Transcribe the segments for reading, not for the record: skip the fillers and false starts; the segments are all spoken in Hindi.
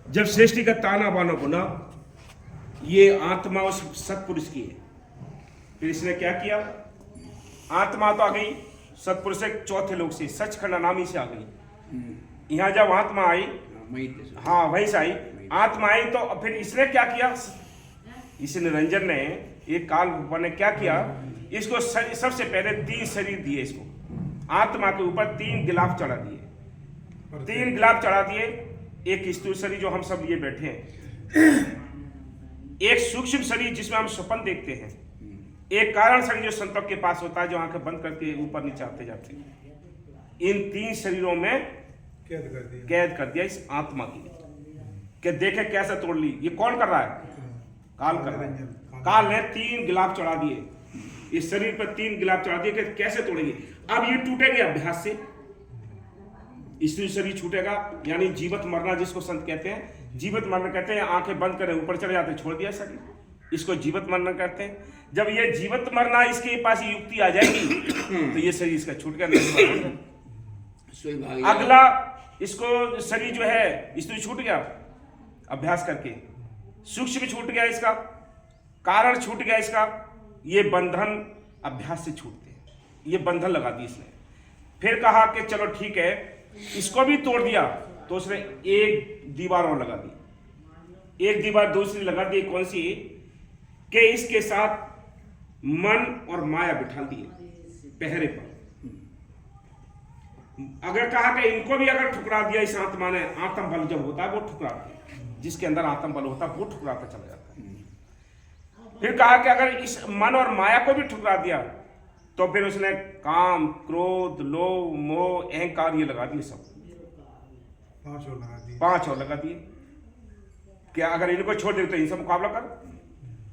जब सृष्टि का ताना बाना बुना, ये आत्मा उस सत्पुरुष की है। फिर इसने क्या किया, आत्मा तो आ गई सत्पुरुष से चौथे लोक से, सचखंड अनामी से आ गई। यहाँ जब आत्मा आई, हाँ वहीं से आई आत्मा आई, तो फिर इसने क्या किया, इस निरंजन ने, एक काल भगवान ने क्या किया, इसको सबसे पहले 3 शरीर दिए इसको। आत्मा के ऊपर 3 गिलाफ चढ़ा दिए, 3 गिलाफ चढ़ा दिए। एक स्थूल शरीर जो हम सब लिए बैठे हैं, एक सूक्ष्म शरीर जिसमें हम स्वप्न देखते हैं, एक कारण शरीर जो संतों के पास होता है, जो आंखें बंद करके ऊपर नीचे आते जाते हैं। इन 3 शरीरों में कैद कर दिया इस आत्मा की, कि देखे कैसे तोड़ ली। ये कौन कर रहा है, काल कर रहा है। काल ने 3 गिलाफ चढ़ा दिए इस शरीर पर, 3 गिलाफ चढ़ा दिए कि कैसे तोड़ेंगे। अब ये टूटेंगे अभ्यास से, स्त्री शरीर छूटेगा, यानी जीवत मरना जिसको संत कहते हैं। जीवत मरना कहते हैं आंखें बंद करें ऊपर चढ़ जाते, छोड़ दिया शरीर, इसको जीवत मरना कहते हैं। जब ये जीवत मरना इसके पास युक्ति आ जाएगी तो ये शरीर इसका छूट गया, अगला इसको शरीर जो है स्त्री छूट गया अभ्यास करके, सूक्ष्म छूट गया इसका, कारण छूट गया इसका। ये बंधन अभ्यास से छूटते हैं, ये बंधन लगा दी इसने। फिर कहा कि चलो ठीक है, इसको भी तोड़ दिया, तो उसने एक दीवार और लगा दी, एक दीवार दूसरी लगा दी। कौन सी, कि इसके साथ मन और माया बिठा दिए पहरे पर। अगर कहा कि इनको भी अगर ठुकरा दिया इस आत्मा ने, आत्म बल जब होता है वो ठुकराते हैं, जिसके अंदर आत्म बल होता है वो ठुकराता चला जाता है। फिर कहा कि अगर इस मन और माया को भी ठुकरा दिया, तो फिर उसने काम, क्रोध, लोभ, मोह, अहंकार ये लगा दिए सब, 5 और लगा दिए कि अगर इनको छोड़ दे तो इनसे मुकाबला कर।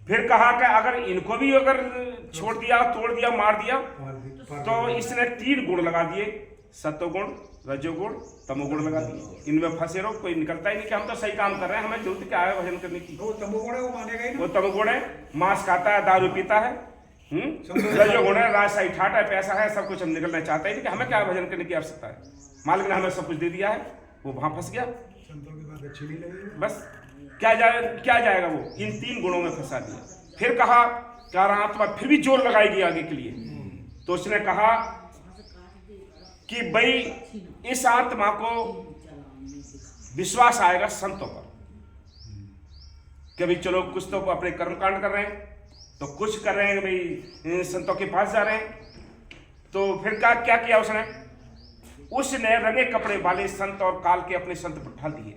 फिर कहा कि अगर इनको भी अगर छोड़ दिया, तोड़ दिया, मार दिया, तो इसने 3 गुण लगा दिए, सत्वगुण, रजोगुण, तमोगुण लगा दिए। इनमें फंसे रहो, कोई निकलता ही नहीं कि हम तो सही काम कर रहे हैं, हमें जरूरत क्या है भजन करने की। वो तमोगुण है, मांस खाता है, दारू पीता है। रजोगुण है, राजशाही ठाट है, पैसा है, सब कुछ हम निकलना चाहता ही नहीं कि हमें क्या भजन करने की आवश्यकता है, मालिक ने हमें सब कुछ दे दिया है। वो वहां फंस गया, बस क्या जाएगा वो, इन 3 गुणों में फंसा दिया। फिर कहा क्या आत्मा फिर भी जोर लगाएगी आगे के लिए, तो उसने कहा कि भाई इस आत्मा को विश्वास आएगा संतों पर, कि भाई चलो कुछ तो अपने कर्मकांड कर रहे हैं, तो कुछ कर रहे हैं भाई संतों के पास जा रहे हैं। तो फिर क्या किया उसने रंगे कपड़े वाले संत और काल के अपने संत बिठा दिए।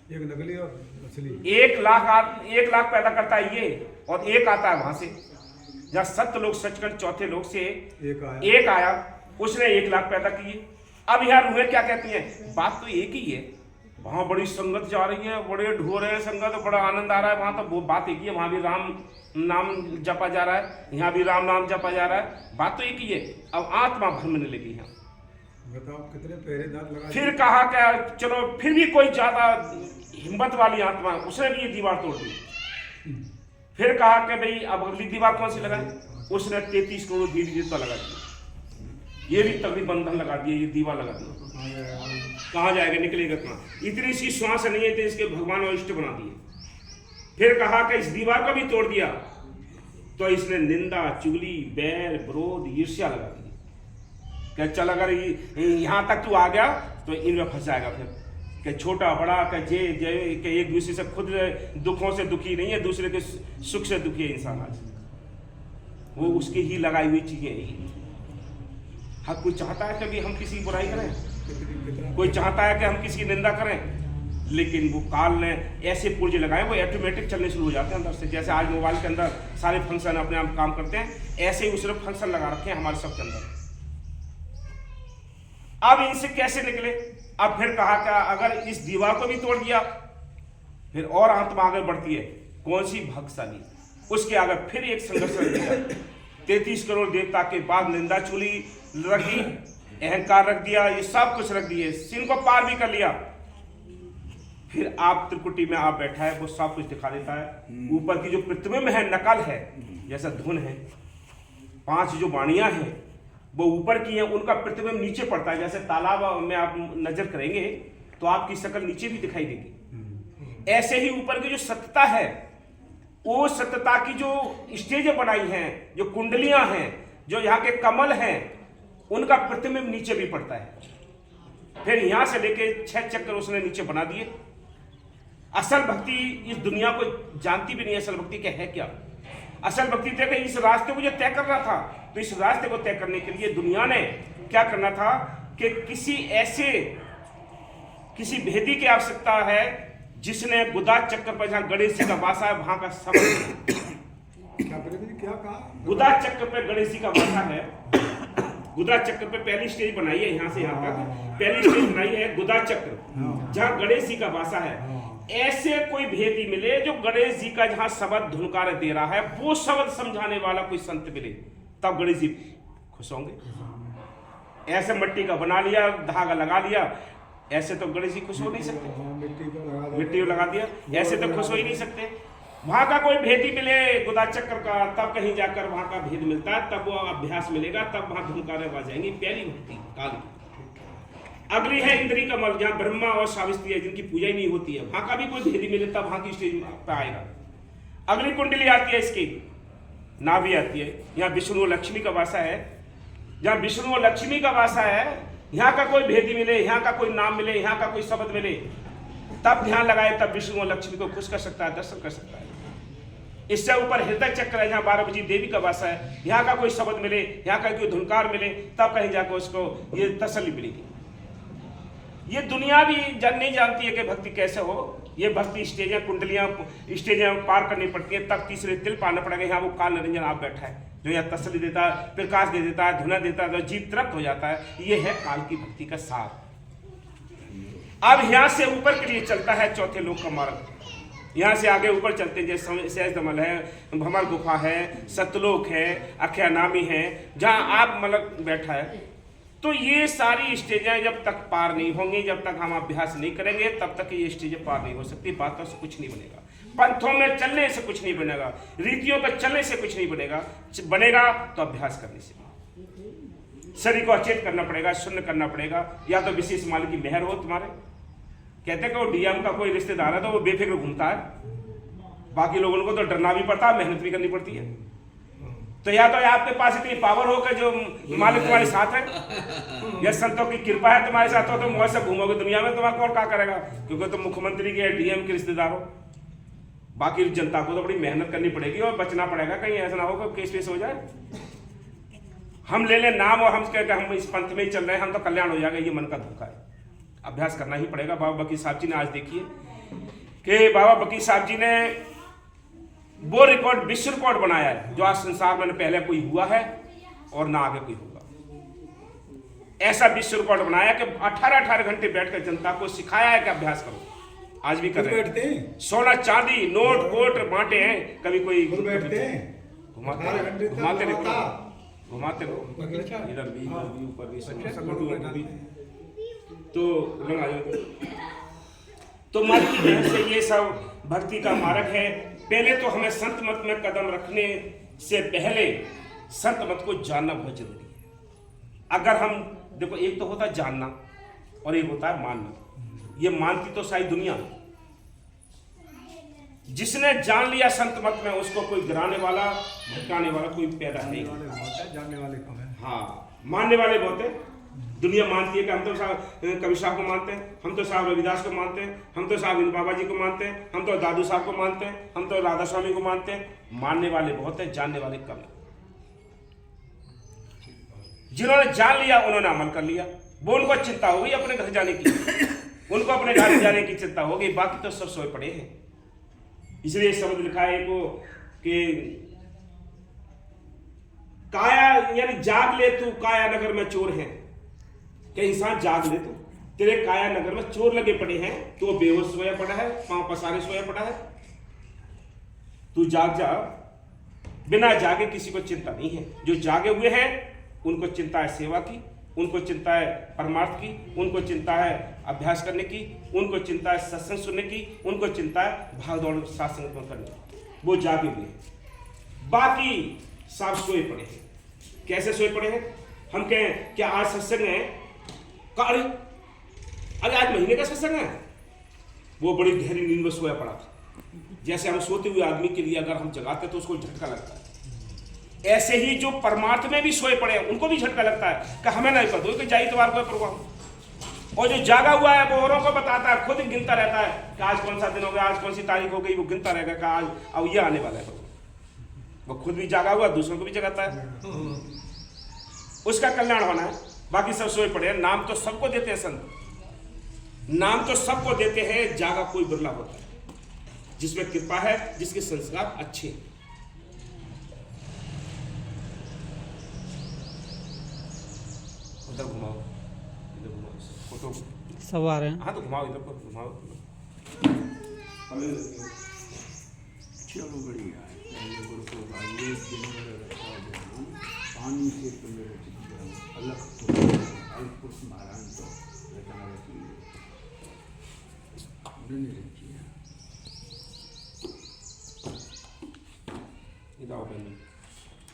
एक नकली और असली, 1 लाख पैदा करता है ये, और एक आता है वहां से, जहां सत्य लोग सचखंड चौथे लोग से एक आया, उसने 1 लाख पैदा किए। अब यहाँ रूहें क्या कहती हैं, बात तो एक ही है, वहां बड़ी संगत जा रही है, बड़े ढो रहे हैं संगत, बड़ा आनंद आ रहा है, वहां तो वो बात एक ही है, वहां भी राम नाम जपा जा रहा है, यहाँ भी राम नाम जपा जा रहा है, बात तो एक ही है। अब आत्मा भ्रमने लगी है, बताओ कितने पहरेदार लगा। फिर कहा क्या, चलो फिर भी कोई ज्यादा हिम्मत वाली आत्मा, उसने भी ये दीवार तोड़ दी। फिर कहा कि भाई अब अगली दीवार कौन सी लगाई, उसने 33 करोड़ दीवार लगा दी, ये भी तगड़ी बंधन लगा दिए, ये दीवार लगा दी। कहाँ जाएगा, निकलेगा कहाँ, इतनी सी श्वास नहीं है तो इसके भगवान और इष्ट बना दिए। फिर कहा कि इस दीवार को भी तोड़ दिया, तो इसने निंदा, चुगली, बैर, विरोध, ईर्ष्या लगा दी, कि चल अगर यहाँ तक तू आ गया तो इनमें फंस जाएगा। फिर कि छोटा बड़ा कि कि एक दूसरे से खुद दुखों से दुखी नहीं है, दूसरे के सुख से दुखी है इंसान आज, वो उसकी ही लगाई हुई चीजें हैं। हर कोई चाहता है कि हम किसी की बुराई करें, कोई चाहता है कि हम किसी की निंदा करें, लेकिन वो काल ने ऐसे पुर्जे लगाए, वो ऑटोमेटिक चलने शुरू हो जाते हैं अंदर से। जैसे आज मोबाइल के अंदर सारे फंक्शन अपने आप काम करते हैं, ऐसे ही उसने फंक्शन लगा रखे हैं हमारे सबके अंदर। अब इनसे कैसे निकले, अब फिर कहा क्या, अगर इस दीवार को भी तोड़ दिया, फिर और आत्मा आगे बढ़ती है, कौन सी, भाग्यशाली, उसके आगे फिर एक संघर्ष रख दिया। 33 करोड़ देवता के बाद निंदा चुली रख दी, अहंकार रख दिया, ये सब कुछ रख दिए, सिंह को पार भी कर लिया। फिर आप त्रिकुटी में आप बैठा है, वो सब कुछ दिखा देता है। ऊपर की जो प्रतिबिंब है, नकल है, जैसा धुन है, 5 जो वाणियां हैं वो ऊपर की है, उनका प्रतिबिंब नीचे पड़ता है। जैसे तालाब में आप नजर करेंगे तो आपकी शक्ल नीचे भी दिखाई देगी, ऐसे ही ऊपर की जो सत्यता है, वो सत्यता की जो स्टेज बनाई हैं, जो कुंडलियां हैं, जो यहाँ के कमल हैं, उनका प्रतिबिंब नीचे भी पड़ता है। फिर यहां से लेके 6 चक्कर उसने नीचे बना दिए। असल भक्ति इस दुनिया को जानती भी नहीं, असल भक्ति क्या है क्या। असल भक्ति तय कि इस रास्ते को जो तय करना था, तो इस रास्ते को तय करने के लिए दुनिया ने क्या करना था कि किसी भेदी की आवश्यकता है जिसने गुदा चक्र पर, जहां गणेश जी का वासा है, वहां का सब क्या कहा? गुदा चक्र पे गणेश जी का वासा है। गुदा चक्र पे पहली स्टेज बनाई है, यहां से यहां तक पहली स्टेज बनाई है गुदा चक्र, जहां गणेश जी का वासा है। ऐसे कोई भेदी मिले जो गणेश जी का जहां शब्द धुनकार दे रहा है, वो शब्द समझाने वाला कोई संत मिले, तब गणेश जी खुश होंगे। ऐसे मिट्टी का बना लिया, धागा लगा लिया, ऐसे तो गणेश जी खुश हो नहीं सकते। मिट्टी को लगा दिया, ऐसे तो खुश हो ही नहीं सकते। वहां का कोई भेदी मिले गुदा चक्र का, तब कहीं जाकर वहां का भेद मिलता है, तब वो अभ्यास मिलेगा, तब वहां धुनकारें बजाएंगी। पहली भक्ति काल की। अगली है इंद्री कमल, जहां ब्रह्मा और सावित्री है, जिनकी पूजा ही नहीं होती है, वहां का भी कोई भेदी मिले तब वहां की स्टेज पे आएगा। अगली कुंडली आती है, इसकी नाभि आती है, यहाँ विष्णु और लक्ष्मी का वासा है। जहां विष्णु और लक्ष्मी का वासा है, यहाँ का कोई भेदी मिले, यहाँ का कोई नाम मिले, यहाँ का कोई शब्द मिले, तब ध्यान लगाए, तब विष्णु और लक्ष्मी को खुश कर सकता है, दर्शन कर सकता है। इससे ऊपर हृदय चक्र है, जहां 12 बजी देवी का वासा है, यहाँ का कोई शब्द मिले, यहाँ का कोई धुनकार मिले, तब कहीं जाकर उसको ये तसल्ली मिलेगी। ये दुनिया भी नहीं जानती है कि भक्ति कैसे हो। ये भक्ति स्टेजें, कुंडलियां, स्टेजें पार करनी पड़ती है, तब तीसरे तिल पाना पड़ेगा। यहाँ वो काल निरंजन आप बैठा है, जो यहाँ तसल्ली देता है, प्रकाश दे देता है, धुना देता है, तो जीव तृप्त हो जाता है। ये है काल की भक्ति का सार। अब यहाँ से ऊपर के लिए चलता है चौथे लोक का मार्ग। यहाँ से आगे ऊपर चलते हैं, जैसे सहज दमन है, भंवर गुफा है, सतलोक है, अख्यानामी है, जहाँ आप मतलब बैठा है। तो ये सारी स्टेजें जब तक पार नहीं होंगी, जब तक हम अभ्यास नहीं करेंगे, तब तक ये स्टेजें पार नहीं हो सकती। बातों से कुछ नहीं बनेगा, पंथों में चलने से कुछ नहीं बनेगा, रीतियों पर चलने से कुछ नहीं बनेगा। बनेगा तो अभ्यास करने से। शरीर को अचेत करना पड़ेगा, शून्य करना पड़ेगा, या तो विशेष मालिक की मेहर हो तुम्हारे। कहते हैं कि वो डीएम का कोई रिश्तेदार है तो वो बेफिक्र घूमता है, बाकी लोगों को तो डरना भी पड़ता है, मेहनत भी करनी पड़ती है। तो या तो आपके पास इतनी पावर हो कि जो मालिक तुम्हारे साथ है, या संतों की कृपा है तुम्हारे साथ हो, तो मौज से घूमोगे दुनिया में, तुम्हारा कौन क्या करेगा, क्योंकि तुम मुख्यमंत्री के डीएम के रिश्तेदार हो। बाकी जनता को तो बड़ी मेहनत करनी पड़ेगी और बचना पड़ेगा, कहीं ऐसा ना हो कि केस वेस हो जाए। हम ले ले नाम और हम कहते हम इस पंथ में ही चल रहे हैं, हम तो कल्याण हो जाएगा, ये मन का धोखा है। अभ्यास करना ही पड़ेगा। बाबा बकीर साहब जी ने आज देखिए कि बाबा बकीर साहब जी ने वो रिकॉर्ड, विश्व रिकॉर्ड बनाया है, जो आज संसार में पहले कोई हुआ है और ना आगे कोई होगा। ऐसा विश्व रिकॉर्ड बनाया कि 18-18 घंटे बैठकर जनता को सिखाया है कि अभ्यास करो। आज भी कर रहे हैं। सोना चांदी नोट कोट बांटे हैं, कभी कोई बैठते हैं, घुमाते रहो, इधर भी ऊपर भी तो लगा जाओ। तो मत की मेहनत से ये सब भक्ति का मार्ग है। पहले तो हमें संत मत में कदम रखने से पहले संत मत को जानना बहुत जरूरी है। अगर हम देखो, एक तो होता है जानना और एक होता है मानना। ये मानती तो सारी दुनिया, जिसने जान लिया संत मत में, उसको कोई गिराने वाला भटकाने वाला कोई पैदा नहीं। जानने वाले कम है, हाँ, मानने वाले बहुत है। दुनिया मानती है कि हम तो साहब कबीर साहब को मानते हैं, हम तो साहब रविदास को मानते हैं, हम तो साहब बाबा जी को मानते हैं, हम तो दादू साहब को मानते हैं, हम तो राधा स्वामी को मानते हैं। मानने वाले बहुत हैं, जानने वाले कम हैं। जिन्होंने जान लिया उन्होंने अमल कर लिया, वो उनको चिंता हो गई अपने घर जाने की, उनको अपने घर जाने की चिंता हो गई, बाकी तो सब सोए पड़े हैं। इसलिए शब्द लिखा है को कि काया यानी जाग ले तू काया नगर में चोर है, कि इंसान जाग ले, तो तेरे काया नगर में चोर लगे पड़े हैं, तो बेहोश सोया पड़ा है, पांव पसारे सोया पड़ा है। तू जाग जा। बिना जागे किसी को चिंता नहीं है। जो जागे हुए हैं उनको चिंता है सेवा की, उनको चिंता है परमार्थ की, उनको चिंता है अभ्यास करने की, उनको चिंता है सत्संग सुनने की, उनको चिंता है भागदौड़ सत्संग करने की। वो जागे हुए हैं, बाकी सब सोए पड़े हैं। कैसे सोए पड़े हैं? हम कहें क्या आज सत्संग है? अरे आज महीने का सत्संग है, वो बड़ी गहरी नींद में सोया पड़ा था। जैसे हम सोते हुए आदमी के लिए अगर हम जगाते तो उसको झटका लगता है, ऐसे ही जो परमात्मा भी सोए पड़े हैं उनको भी झटका लगता है कि हमें नहीं पता कि जाई इतवार को प्रोग्राम। और जो जागा हुआ है वो औरों को बताता है, खुद गिनता रहता है कि आज कौन सा दिन हो गया, आज कौन सी तारीख हो गई, वो गिनता रहेगा कि आज अब ये आने वाला है। वो खुद भी जागा हुआ, दूसरों को भी जगाता है, उसका कल्याण होना है। बाकी सब सोए पड़े हैं। नाम तो सबको देते हैं संत, नाम तो सबको देते हैं, जागा कोई बिरला होता है जिसमें कृपा है, जिसके संस्कार अच्छे हैं। उधर घुमाओ, इधर घुमाओ, फोटो सब आ रहे हैं। हाँ तो घुमाओ, इधर पर घुमाओ। चलो बढ़िया है। पहले गुरु को भाइयों दिन में रखा जाऊँ, पानी से तुम्हें रचित जाऊँ, अलग तो अल्पुरुष महाराज तो रचना रची है, उन्होंने रची है। इधर आओ बहन।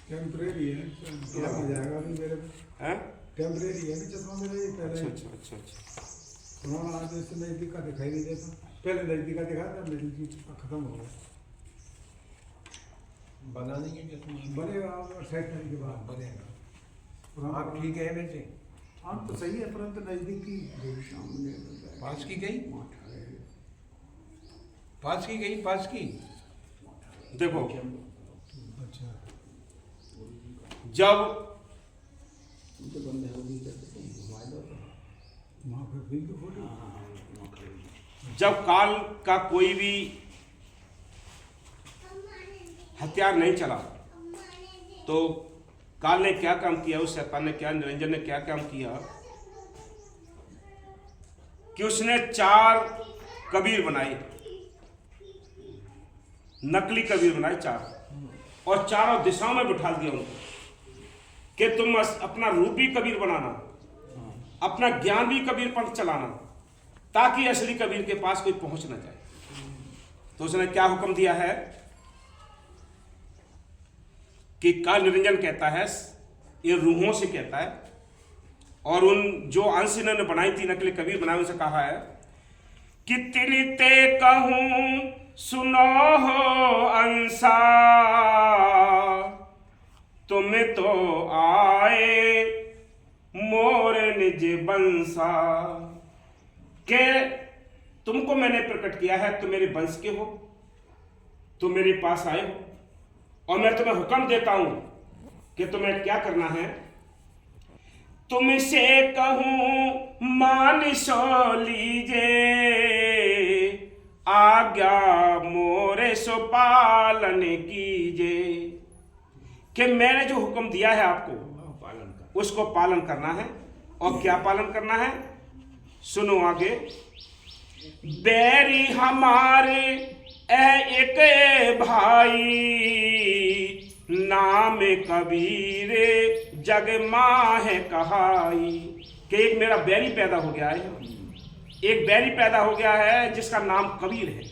टेम्परेरी है, क्या हो जाएगा अभी मेरे पे? हैं? टेम्परेरी है कि चश्मा मेरे ये पहले अच्छा। उन्होंने आज इससे नजदीक का दिखाई नहीं देता, पहले नजदीक का दिखा था, नजदीक का खत्म हो गया। बना देंगे चश्मा, बनेगा और सेट करने के बाद बनेगा। आप ठीक है वैसे? आप तो सही है, परंतु नजदीक की सामने पास की गई, है। पास की गई, पास की। देखो, अच्छा जब वहाँ पे फिर तो फोटो जब काल का कोई भी हथियार नहीं चला तो काल ने क्या काम किया, उस शैतान ने क्या, निरंजन ने क्या काम किया कि उसने 4 कबीर बनाए, नकली कबीर बनाए 4, और चारों दिशाओं में बिठा दिया उनको कि तुम अपना रूप भी कबीर बनाना, अपना ज्ञान भी कबीर पंथ चलाना, ताकि असली कबीर के पास कोई पहुंच न जाए। तो उसने क्या हुक्म दिया है कि काल निरंजन कहता है, ये रूहों से कहता है, और उन जो अंश इन्होंने बनाई थी नकली कबीर बनाए, उनसे कहा है कि तिलिते कहूं सुनो हो अंसा, तुम तो आए मोर निज बंसा, के तुमको मैंने प्रकट किया है, तुम मेरे वंश के हो, तुम मेरे पास आए हो, और मैं तुम्हें हुक्म देता हूं कि तुम्हें क्या करना है। तुमसे कहूं मान सो लीजे, आज्ञा मोरे सो पालन कीजे, कि मैंने जो हुक्म दिया है आपको उसको पालन करना है। और क्या पालन करना है, सुनो आगे। बैरी हमारे एक भाई, नाम कबीर जग माहे कहाई, कि एक मेरा बैरी पैदा हो गया है, एक बैरी पैदा हो गया है जिसका नाम कबीर है,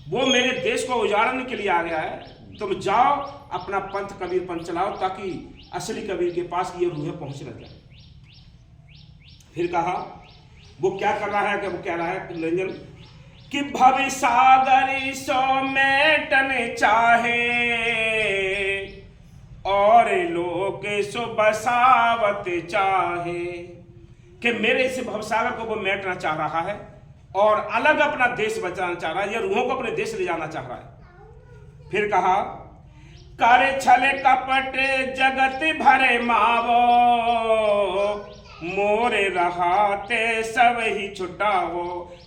वो मेरे देश को उजाड़ने के लिए आ गया है। तुम जाओ अपना पंथ कबीर पंथ चलाओ, ताकि असली कबीर के पास ये रूहें पहुंच न जाए। फिर कहा वो क्या कर रहा है, कि वो कह रहा है निरंजन कि भव सागर सो मेटन चाहे, और लोक सो बसावत चाहे, कि मेरे से भवसागर को वो मेटना चाह रहा है और अलग अपना देश बचाना चाह रहा है, या रूहों को अपने देश ले जाना चाह रहा है। फिर कहा कर छल कपट जगत भरे मावो, मोरे रहाते सब ही छुटावो,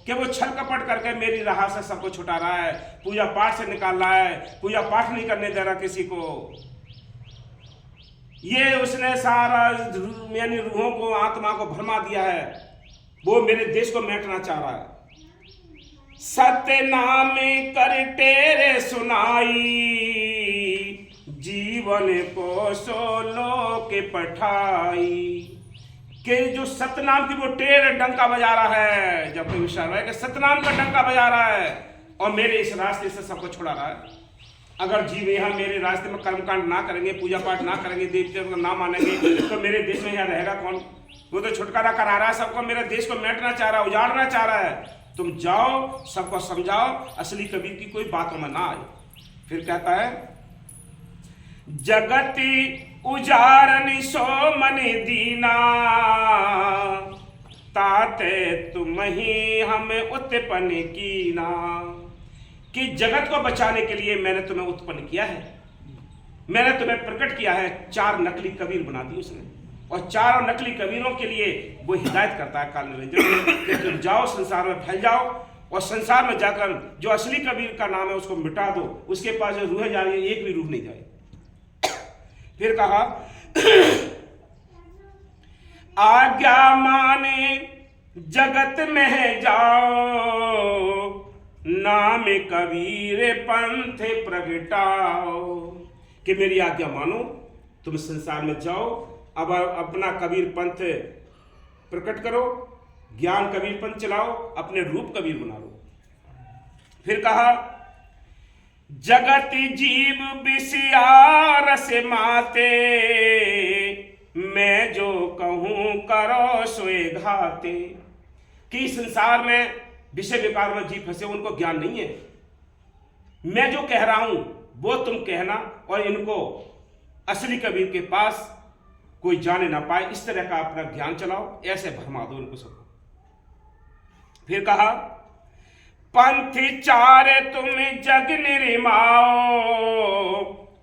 कि वो छल कपट करके मेरी राह से सबको छुटा रहा है, पूजा पाठ से निकाल रहा है, पूजा पाठ नहीं करने दे रहा किसी को। ये उसने सारा यानी रूहों को, आत्मा को भरमा दिया है, वो मेरे देश को मेटना चाह रहा है। सत्य नाम कर तेरे सुनाई, जीवन को सोलो के पठाई, कि जो सतनाम की वो टेर डंका बजा रहा है, जब कोई विचार है कि सतनाम का डंका बजा रहा है और मेरे इस रास्ते से सबको छुड़ा रहा है। अगर जीव यहाँ मेरे रास्ते में कर्मकांड ना करेंगे, पूजा पाठ ना करेंगे, देव देवता का नाम मानेंगे, तो मेरे देश में यहाँ रहेगा कौन? वो तो छुटकारा करा रहा है सबको, मेरे देश को मेटना चाह रहा है, उजाड़ना चाह रहा है। तुम जाओ, सबको समझाओ, असली कबीर की कोई बात में ना आए। फिर कहता है, जगति उजारन सो मन दीना, ताते तुम ही हमें उत्पन्न कीना। कि जगत को बचाने के लिए मैंने तुम्हें उत्पन्न किया है, मैंने तुम्हें प्रकट किया है। 4 नकली कबीर बना दी उसने, और 4 नकली कबीरों के लिए वो हिदायत करता है काल निरंजन कि तुम जाओ, संसार में फैल जाओ, और संसार में जाकर जो असली कबीर का नाम है उसको मिटा दो। उसके पास जो रूह जा रही है, एक भी रूह नहीं जाए। फिर कहा, आज्ञा माने जगत में जाओ, नाम कबीर पंथ प्रगटाओ। कि मेरी आज्ञा मानो, तुम संसार में जाओ, अब अपना कबीर पंथ प्रकट करो, ज्ञान कबीर पंथ चलाओ, अपने रूप कबीर बना लो। फिर कहा, जगत जीव विषया से माते, मैं जो कहूं करो सोए घाते। कि संसार में विषय विकार में जीव फंसे, उनको ज्ञान नहीं है। मैं जो कह रहा हूं वो तुम कहना, और इनको असली कबीर के पास कोई जाने ना पाए, इस तरह का अपना ज्ञान चलाओ, ऐसे भरमा दो इनको सबको। फिर कहा, पंथ 4 तुम जग निर्माओ,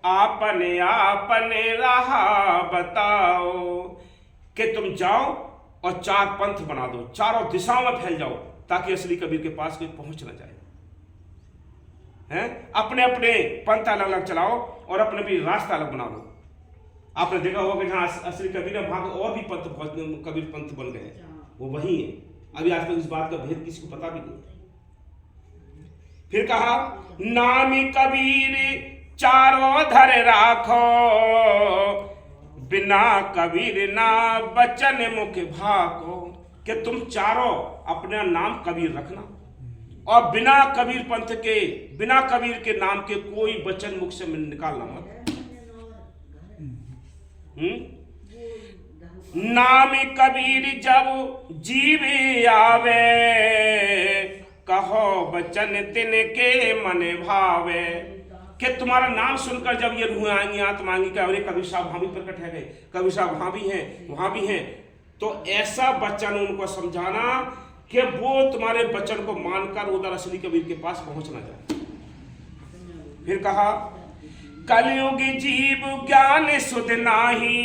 आपने आपने राह बताओ। कि तुम जाओ और 4 पंथ बना दो, चारों दिशाओं में फैल जाओ, ताकि असली कबीर के पास कोई पहुंच ना जाए। हैं? अपने अपने पंथ अलग अलग चलाओ, और अपने भी रास्ता अलग बना लो। आपने देखा होगा कि जहां असली कबीर है, वहां और भी पंथ, कबीर पंथ बन गए, वो वही है। अभी आज तक इस बात का भेद किसी को पता भी नहीं। फिर कहा, नामी कबीर चारों धर राखो, बिना कबीर ना बचन मुख भाको। कि तुम चारों अपना नाम कबीर रखना, और बिना कबीर पंथ के, बिना कबीर के नाम के कोई वचन मुख से निकालना मत। नामी कबीर जब जीव आवे, कहो वचन तिनके मन भावे। कि तुम्हारा नाम सुनकर जब ये रूह आएंगी, आत्मा आएंगी, कि अरे कबीर साहब वहां भी प्रकट है गए, कबीर साहब वहां भी हैं, वहां भी हैं, तो ऐसा वचन उनको समझाना कि वो तुम्हारे वचन को मानकर उधर असली कबीर के पास पहुंचना जाए। फिर कहा, कलयुगी जीव ज्ञान सुध नाही,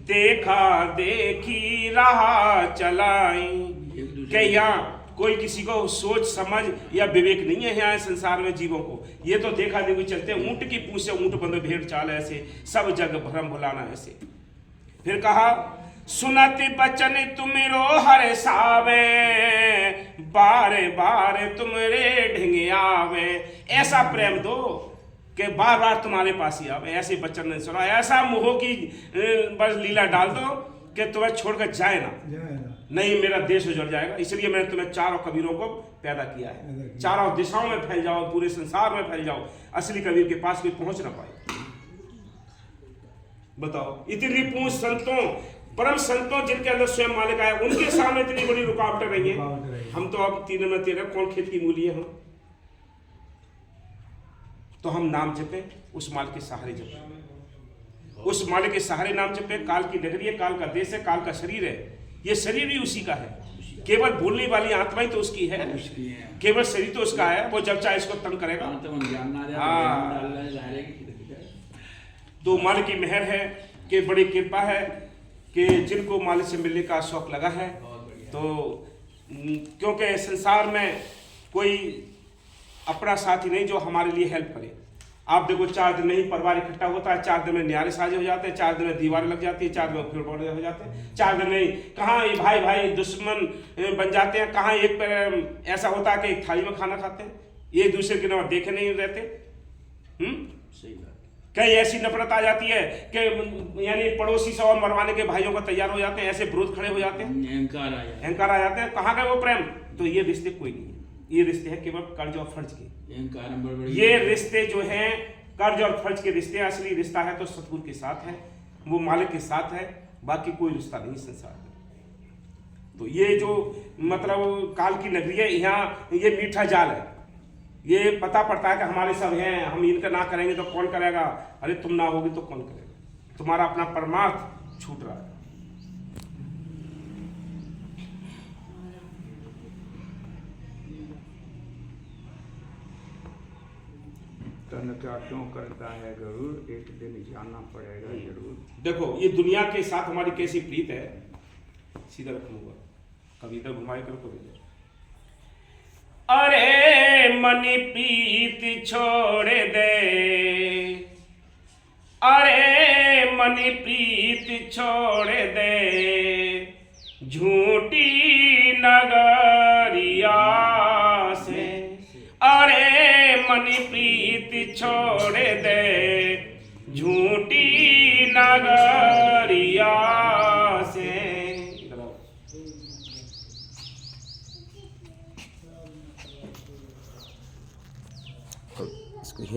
देखा देखी रहा चलाई। कि यहाँ कोई किसी को सोच समझ या विवेक नहीं है यहाँ संसार में जीवों को। ये तो देखा देखी चलते, ऊंट की पूंछ से ऊंट बंधे भेड़ चाल ऐसे, सब जग भ्रम भुलाना ऐसे। फिर कहा, सुनति बचन तुमरो हर सावे, बारे बारे तुमरे ढिंगे आवे। ऐसा प्रेम दो कि बार बार तुम्हारे पास ही आवे, ऐसे बचन नहीं सुना। ऐसा मोह की बस लीला डाल दो कि तुम्हें छोड़कर जाए ना, नहीं मेरा देश उजड़ जाएगा। इसलिए मैंने तुम्हें 4 कबीरों को पैदा किया है, 4 दिशाओं में फैल जाओ, पूरे संसार में फैल जाओ, असली कबीर के पास कोई पहुंच ना पाए। बताओ, इतनी पूछ संतों, परम संतों जिनके अंदर स्वयं मालिक आया, उनके सामने इतनी बड़ी रुकावटें रही हैं। हम तो अब 3 में 13, कौन खेत की मूली है हम? तो हम नाम जपे, उस मालिक के सहारे जपे, उस मालिक के सहारे नाम जपे। काल की नगरी है, काल का देश है, काल का शरीर है, ये शरीर भी उसी का है। केवल बोलने वाली आत्मा ही तो उसकी है, केवल शरीर तो उसका है। वो जब चाहे इसको तंग करेगा। तो मालिक की मेहर है कि बड़ी कृपा है कि जिनको मालिक से मिलने का शौक लगा है, तो क्योंकि संसार में कोई अपना साथी नहीं जो हमारे लिए हेल्प करे। आप देखो 4 दिन में ही परिवार इकट्ठा होता है, 4 दिन में न्यारे साझे हो जाते हैं, 4 दिन में दीवारें लग जाती है, 4 दिन में फिर बड़े हो जाते हैं, 4 दिन में कहाँ ये भाई भाई दुश्मन बन जाते हैं, कहाँ एक पर ऐसा होता है कि एक थाली में खाना खाते हैं, एक दूसरे के नाम देखे नहीं रहते। सही बात। कहीं ऐसी नफरत आ जाती है कि यानी पड़ोसी से और मरवाने के भाइयों को तैयार हो जाते हैं, ऐसे विरोध खड़े हो जाते हैं, अहंकार आ जाते हैं। कहाँ गए वो प्रेम? तो ये रिश्ते कोई नहीं है, ये रिश्ते हैं केवल कर्ज और फर्ज के। ये रिश्ते जो हैं कर्ज और फर्ज के रिश्ते। असली रिश्ता है तो सतगुरु के साथ है, वो मालिक के साथ है, बाकी कोई रिश्ता नहीं संसार में। तो ये जो मतलब काल की नगरी है, यहाँ ये मीठा जाल है। ये पता पड़ता है कि हमारे सब हैं, हम इनका ना करेंगे तो कौन करेगा, अरे तुम ना होगी तो कौन करेगा, तुम्हारा अपना परमार्थ छूट रहा है। तन क्या क्यों करता है गरुड़, एक दिन जाना पड़ेगा जरूर। देखो ये दुनिया के साथ हमारी कैसी प्रीत है, सीधा रखूंगा, कभी इधर घुमाए करो कभी इधर। अरे मनी प्रीत छोड़ दे, अरे मनी प्रीत छोड़ दे, झूठी नगरिया से। अरे मनी प्रीत छोड़ दे, झूठी नगरिया से। इधर आओ।